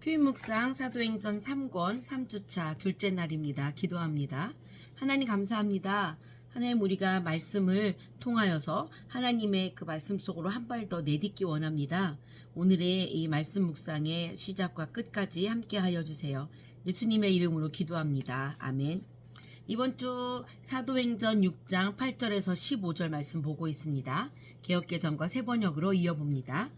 투입 묵상 사도행전 3권 3주차 둘째 날입니다. 기도합니다. 하나님 감사합니다. 하나님, 우리가 말씀을 통하여서 하나님의 그 말씀 속으로 한 발 더 내딛기 원합니다. 오늘의 이 말씀 묵상의 시작과 끝까지 함께 하여 주세요. 예수님의 이름으로 기도합니다. 아멘. 이번 주 사도행전 6장 8절에서 15절 말씀 보고 있습니다. 개역개정과 새번역으로 이어봅니다.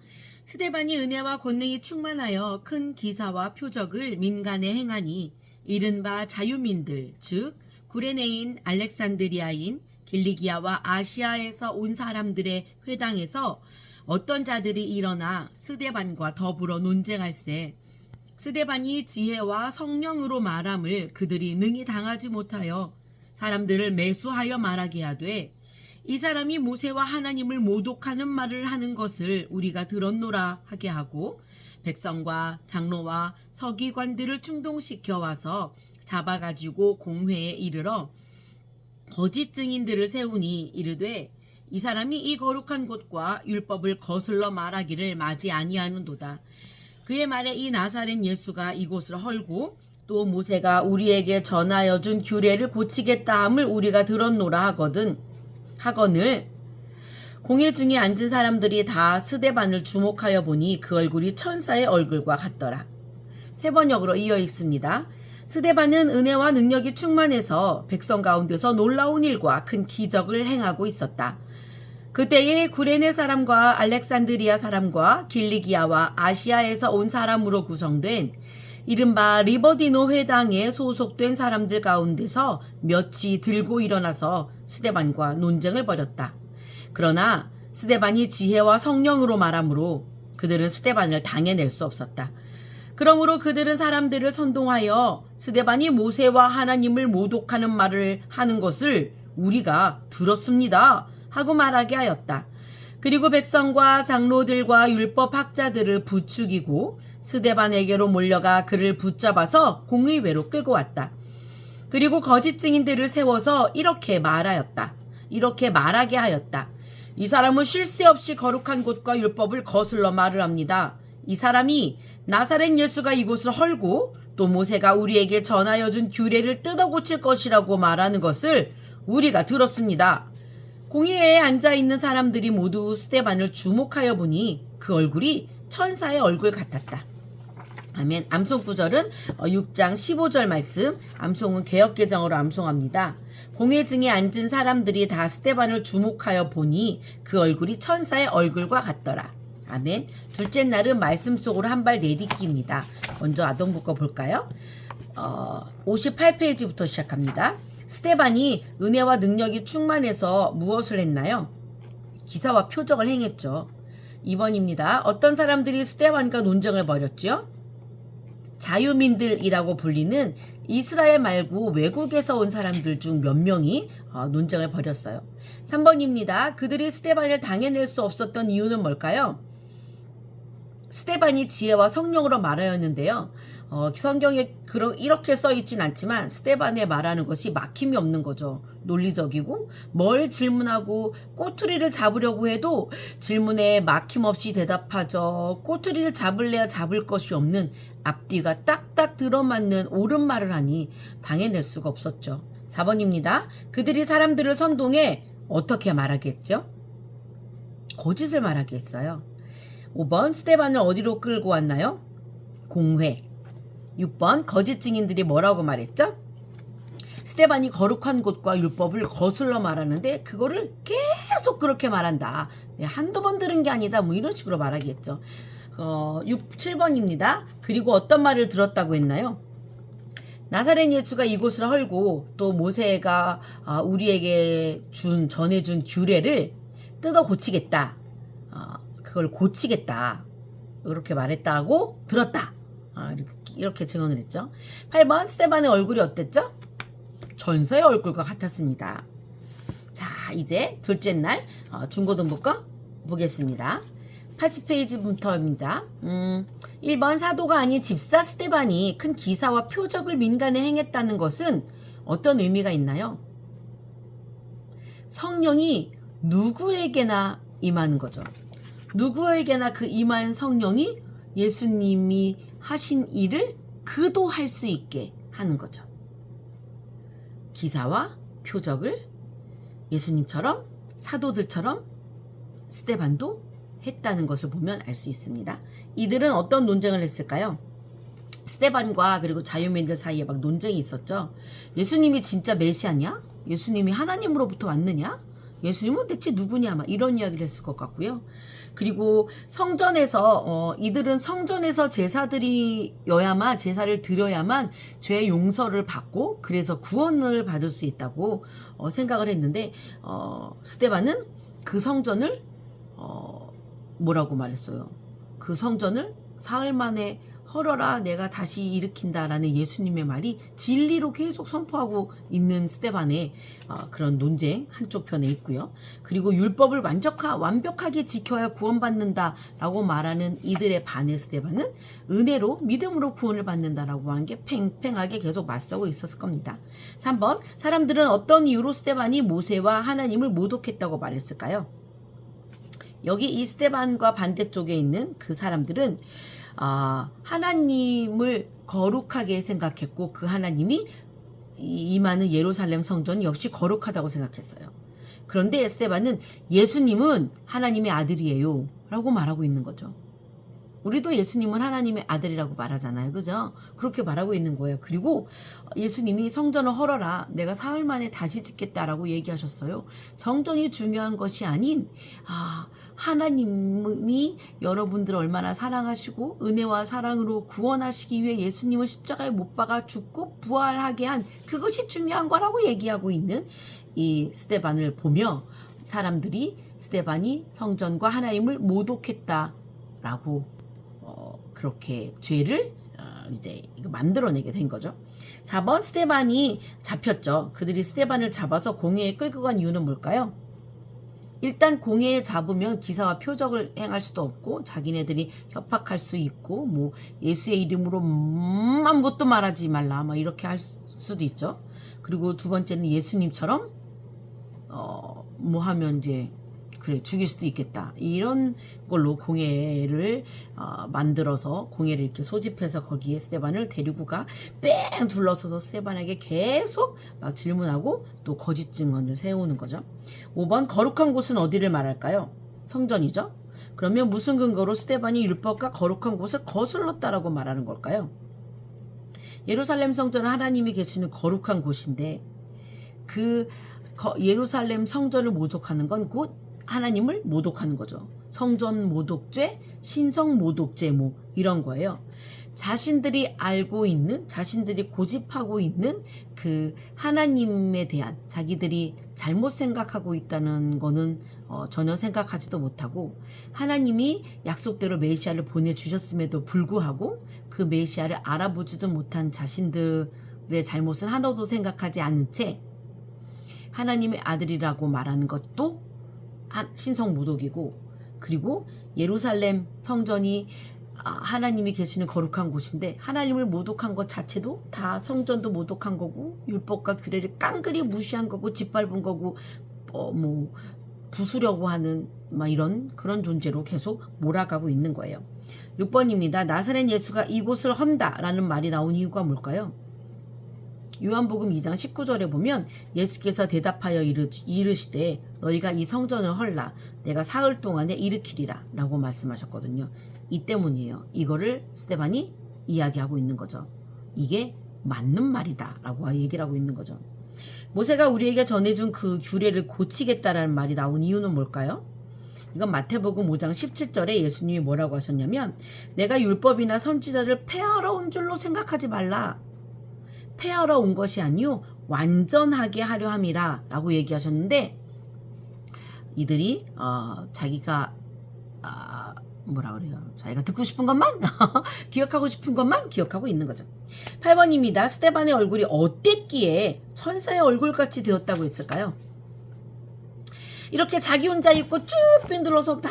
스데반이 은혜와 권능이 충만하여 큰 기사와 표적을 민간에 행하니 이른바 자유민들, 즉 구레네인, 알렉산드리아인, 길리기아와 아시아에서 온 사람들의 회당에서 어떤 자들이 일어나 스데반과 더불어 논쟁할세. 스데반이 지혜와 성령으로 말함을 그들이 능히 당하지 못하여 사람들을 매수하여 말하게 하되, 이 사람이 모세와 하나님을 모독하는 말을 하는 것을 우리가 들었노라 하게 하고, 백성과 장로와 서기관들을 충동시켜 와서 잡아가지고 공회에 이르러 거짓 증인들을 세우니 이르되, 이 사람이 이 거룩한 곳과 율법을 거슬러 말하기를 마지 아니하는도다. 그의 말에 이 나사렛 예수가 이곳을 헐고 또 모세가 우리에게 전하여 준 규례를 고치겠다 함을 우리가 들었노라 하거늘, 공회 중에 앉은 사람들이 다 스데반을 주목하여 보니 그 얼굴이 천사의 얼굴과 같더라. 새번역으로 이어 있습니다. 스데반은 은혜와 능력이 충만해서 백성 가운데서 놀라운 일과 큰 기적을 행하고 있었다. 그때에 구레네 사람과 알렉산드리아 사람과 길리기아와 아시아에서 온 사람으로 구성된 이른바 리버디노 회당에 소속된 사람들 가운데서 몇이 들고 일어나서 스데반과 논쟁을 벌였다. 그러나 스데반이 지혜와 성령으로 말하므로 그들은 스데반을 당해낼 수 없었다. 그러므로 그들은 사람들을 선동하여 스데반이 모세와 하나님을 모독하는 말을 하는 것을 우리가 들었습니다 하고 말하게 하였다. 그리고 백성과 장로들과 율법학자들을 부추기고 스데반에게로 몰려가 그를 붙잡아서 공의회로 끌고 왔다. 그리고 거짓 증인들을 세워서 이렇게 말하게 하였다. 이 사람은 쉴 새 없이 거룩한 곳과 율법을 거슬러 말을 합니다. 이 사람이 나사렛 예수가 이곳을 헐고 또 모세가 우리에게 전하여 준 규례를 뜯어 고칠 것이라고 말하는 것을 우리가 들었습니다. 공의회에 앉아있는 사람들이 모두 스데반을 주목하여 보니 그 얼굴이 천사의 얼굴 같았다. 아멘. 암송 구절은 6장 15절 말씀, 암송은 개역개정으로 암송합니다. 공회증에 앉은 사람들이 다 스데반을 주목하여 보니 그 얼굴이 천사의 얼굴과 같더라. 아멘. 둘째 날은 말씀 속으로 한 발 내딛기입니다. 먼저 아동부 거 볼까요? 58페이지부터 시작합니다. 스데반이 은혜와 능력이 충만해서 무엇을 했나요? 기사와 표적을 행했죠. 2번입니다. 어떤 사람들이 스데반과 논쟁을 벌였죠? 자유민들이라고 불리는 이스라엘 말고 외국에서 온 사람들 중 몇 명이 논쟁을 벌였어요. 3번입니다. 그들이 스데반을 당해낼 수 없었던 이유는 뭘까요? 스데반이 지혜와 성령으로 말하였는데요. 성경에 이렇게 써있진 않지만 스데반의 말하는 것이 막힘이 없는 거죠. 논리적이고 뭘 질문하고 꼬투리를 잡으려고 해도 질문에 막힘없이 대답하죠. 꼬투리를 잡을래야 잡을 것이 없는 앞뒤가 딱딱 들어맞는 옳은 말을 하니 당해낼 수가 없었죠. 4번입니다. 그들이 사람들을 선동해 어떻게 말하게 했죠? 거짓을 말하게 했어요. 5번 스데반을 어디로 끌고 왔나요? 공회. 6번 거짓 증인들이 뭐라고 말했죠? 스데반이 거룩한 곳과 율법을 거슬러 말하는데 그거를 계속 그렇게 말한다. 한두 번 들은 게 아니다. 뭐 이런 식으로 말하겠죠. 7번입니다. 그리고 어떤 말을 들었다고 했나요? 나사렛 예수가 이곳을 헐고 또 모세가 우리에게 전해준 규례를 뜯어 고치겠다. 그걸 고치겠다. 이렇게 말했다고 들었다. 이렇게 증언을 했죠. 8번 스데반의 얼굴이 어땠죠? 천사의 얼굴과 같았습니다. 자, 이제 둘째 날 중고등부 거 보겠습니다. 80페이지부터입니다. 1번 사도가 아닌 집사 스데반이 큰 기사와 표적을 민간에 행했다는 것은 어떤 의미가 있나요? 성령이 누구에게나 임하는 거죠. 누구에게나 그 임한 성령이 예수님이 하신 일을 그도 할 수 있게 하는 거죠. 기사와 표적을 예수님처럼 사도들처럼 스데반도 했다는 것을 보면 알 수 있습니다. 이들은 어떤 논쟁을 했을까요? 스데반과 그리고 자유민들 사이에 막 논쟁이 있었죠. 예수님이 진짜 메시아냐? 예수님이 하나님으로부터 왔느냐? 예수님은 대체 누구냐? 막 이런 이야기를 했을 것 같고요. 그리고 성전에서 이들은 성전에서 제사를 드려야만 죄 용서를 받고 그래서 구원을 받을 수 있다고 생각을 했는데 스데반은 그 성전을 뭐라고 말했어요? 그 성전을 사흘 만에 헐어라 내가 다시 일으킨다라는 예수님의 말이 진리로 계속 선포하고 있는 스데반의 그런 논쟁 한쪽 편에 있고요. 그리고 율법을 완벽하게 지켜야 구원받는다라고 말하는 이들의 반의 스데반은 은혜로 믿음으로 구원을 받는다라고 하는 게 팽팽하게 계속 맞서고 있었을 겁니다. 3번 사람들은 어떤 이유로 스데반이 모세와 하나님을 모독했다고 말했을까요? 여기 이 스데반과 반대쪽에 있는 그 사람들은 하나님을 거룩하게 생각했고 그 하나님이 임하는 예루살렘 성전 역시 거룩하다고 생각했어요. 그런데 스데반은 예수님은 하나님의 아들이에요 라고 말하고 있는 거죠. 우리도 예수님은 하나님의 아들이라고 말하잖아요. 그죠? 그렇게 말하고 있는 거예요. 그리고 예수님이 성전을 헐어라. 내가 사흘 만에 다시 짓겠다라고 얘기하셨어요. 성전이 중요한 것이 아닌 하나님이 여러분들을 얼마나 사랑하시고 은혜와 사랑으로 구원하시기 위해 예수님을 십자가에 못 박아 죽고 부활하게 한 그것이 중요한 거라고 얘기하고 있는 이 스데반을 보며 사람들이 스데반이 성전과 하나님을 모독했다라고 그렇게 죄를 이제 만들어내게 된 거죠. 4번 스데반이 잡혔죠. 그들이 스데반을 잡아서 공회에 끌고 간 이유는 뭘까요? 일단 공회에 잡으면 기사와 표적을 행할 수도 없고 자기네들이 협박할 수 있고 뭐 예수의 이름으로 아무것도 말하지 말라 막 이렇게 할 수도 있죠. 그리고 두 번째는 예수님처럼 뭐 하면 이제 그래 죽일 수도 있겠다 이런 걸로 공회를 만들어서 공회를 이렇게 소집해서 거기에 스데반을 데리고 가 뺑 둘러서서 스데반에게 계속 막 질문하고 또 거짓 증언을 세우는 거죠. 5번 거룩한 곳은 어디를 말할까요? 성전이죠. 그러면 무슨 근거로 스데반이 율법과 거룩한 곳을 거슬렀다라고 말하는 걸까요? 예루살렘 성전은 하나님이 계시는 거룩한 곳인데 그 예루살렘 성전을 모독하는 건 곧 하나님을 모독하는 거죠. 성전 모독죄, 신성 모독죄 뭐 이런 거예요. 자신들이 알고 있는, 자신들이 고집하고 있는 그 하나님에 대한 자기들이 잘못 생각하고 있다는 거는 전혀 생각하지도 못하고 하나님이 약속대로 메시아를 보내주셨음에도 불구하고 그 메시아를 알아보지도 못한 자신들의 잘못은 하나도 생각하지 않은 채 하나님의 아들이라고 말하는 것도 신성 모독이고 그리고 예루살렘 성전이 하나님이 계시는 거룩한 곳인데 하나님을 모독한 것 자체도 다 성전도 모독한 거고 율법과 규례를 깡그리 무시한 거고 짓밟은 거고 뭐 부수려고 하는 막 이런 그런 존재로 계속 몰아가고 있는 거예요. 6번입니다. 나사렛 예수가 이곳을 헌다라는 말이 나온 이유가 뭘까요? 요한복음 2장 19절에 보면 예수께서 대답하여 이르시되 너희가 이 성전을 헐라 내가 사흘 동안에 일으키리라 라고 말씀하셨거든요. 이 때문이에요. 이거를 스데반이 이야기하고 있는 거죠. 이게 맞는 말이다 라고 얘기를 하고 있는 거죠. 모세가 우리에게 전해준 그 규례를 고치겠다라는 말이 나온 이유는 뭘까요? 이건 마태복음 5장 17절에 예수님이 뭐라고 하셨냐면 내가 율법이나 선지자를 폐하러 온 줄로 생각하지 말라. 폐하러 온 것이 아니요 완전하게 하려 함이라 라고 얘기하셨는데 이들이 자기가 뭐라 그래요? 자기가 듣고 싶은 것만 기억하고 싶은 것만 기억하고 있는 거죠. 8번입니다. 스데반의 얼굴이 어땠기에 천사의 얼굴같이 되었다고 했을까요? 이렇게 자기 혼자 있고 쭉 빈들러서 다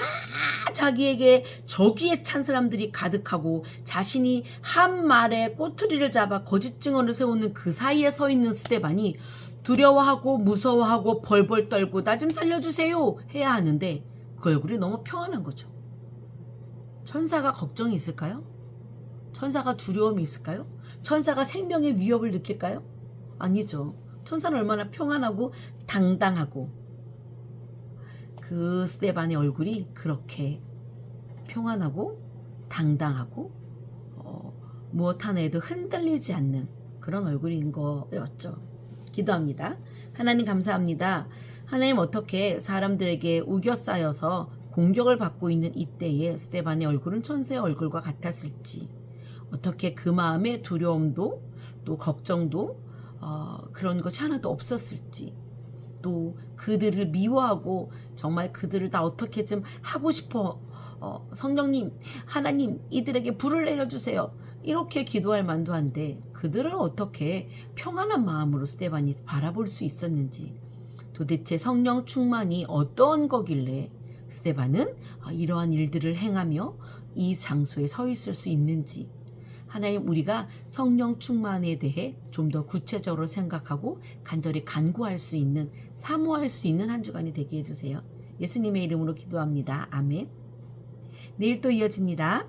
자기에게 저기에 찬 사람들이 가득하고 자신이 한 말에 꼬투리를 잡아 거짓 증언을 세우는 그 사이에 서 있는 스데반이 두려워하고 무서워하고 벌벌 떨고 나 좀 살려주세요 해야 하는데 그 얼굴이 너무 평안한 거죠. 천사가 걱정이 있을까요? 천사가 두려움이 있을까요? 천사가 생명의 위협을 느낄까요? 아니죠. 천사는 얼마나 평안하고 당당하고, 그 스데반의 얼굴이 그렇게 평안하고 당당하고 무엇 하나에도 흔들리지 않는 그런 얼굴인 거였죠. 기도합니다. 하나님 감사합니다. 하나님, 어떻게 사람들에게 우겨싸여서 공격을 받고 있는 이때에 스데반의 얼굴은 천사의 얼굴과 같았을지, 어떻게 그 마음에 두려움도 또 걱정도 그런 것이 하나도 없었을지, 또 그들을 미워하고 정말 그들을 다 어떻게 좀 하고 싶어, 성령님, 하나님, 이들에게 불을 내려주세요, 이렇게 기도할 만도 한데 그들을 어떻게 평안한 마음으로 스데반이 바라볼 수 있었는지, 도대체 성령 충만이 어떤 거길래 스데반은 이러한 일들을 행하며 이 장소에 서 있을 수 있는지, 하나님, 우리가 성령 충만에 대해 좀 더 구체적으로 생각하고 간절히 간구할 수 있는, 사모할 수 있는 한 주간이 되게 해주세요. 예수님의 이름으로 기도합니다. 아멘. 내일 또 이어집니다.